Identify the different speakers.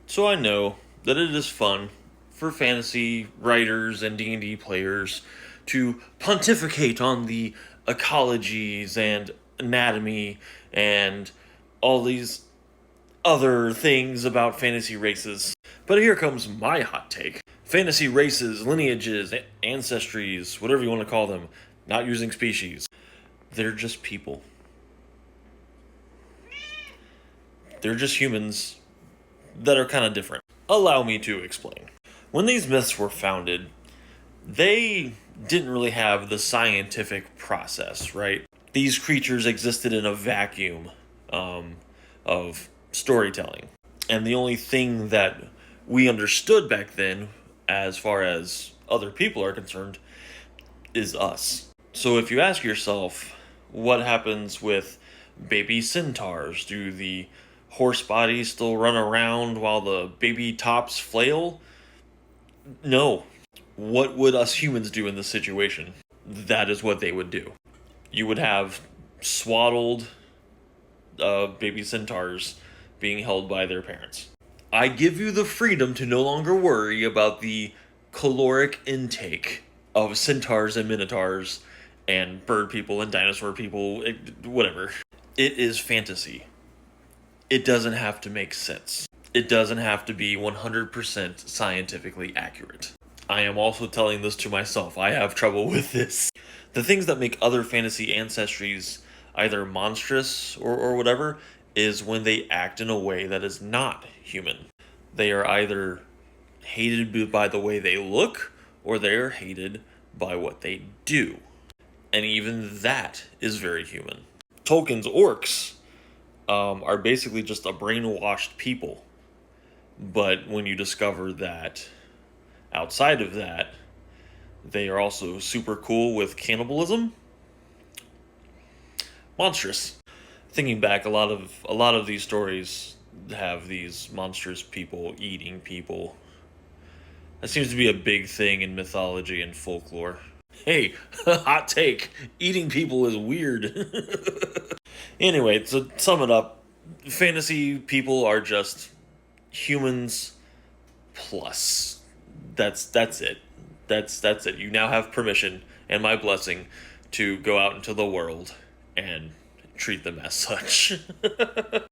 Speaker 1: So I know that it is fun for fantasy writers and D&D players to pontificate on the ecologies and anatomy and all these other things about fantasy races. But here comes my hot take. Fantasy races, lineages, ancestries, whatever you want to call them, not using species. They're just people. They're just humans that are kind of different. Allow me to explain. When these myths were founded, they didn't really have the scientific process, right? These creatures existed in a vacuum of storytelling. And the only thing that we understood back then, as far as other people are concerned, is us. So if you ask yourself, what happens with baby centaurs? Do the horse bodies still run around while the baby tops flail? No. What would us humans do in this situation? That is what they would do. You would have swaddled baby centaurs being held by their parents. I give you the freedom to no longer worry about the caloric intake of centaurs and minotaurs and bird people and dinosaur people, whatever. It is fantasy. It doesn't have to make sense. It doesn't have to be 100% scientifically accurate. I am also telling this to myself. I have trouble with this. The things that make other fantasy ancestries either monstrous or whatever is when they act in a way that is not human. They are either hated by the way they look or they are hated by what they do. And even that is very human. Tolkien's orcs are basically just a brainwashed people. But when you discover that outside of that, they are also super cool with cannibalism, monstrous. Thinking back, a lot of these stories have these monstrous people eating people. That seems to be a big thing in mythology and folklore. Hey, hot take. Eating people is weird. Anyway, to sum it up, fantasy people are just humans plus. That's it. That's it. You now have permission and my blessing to go out into the world and treat them as such.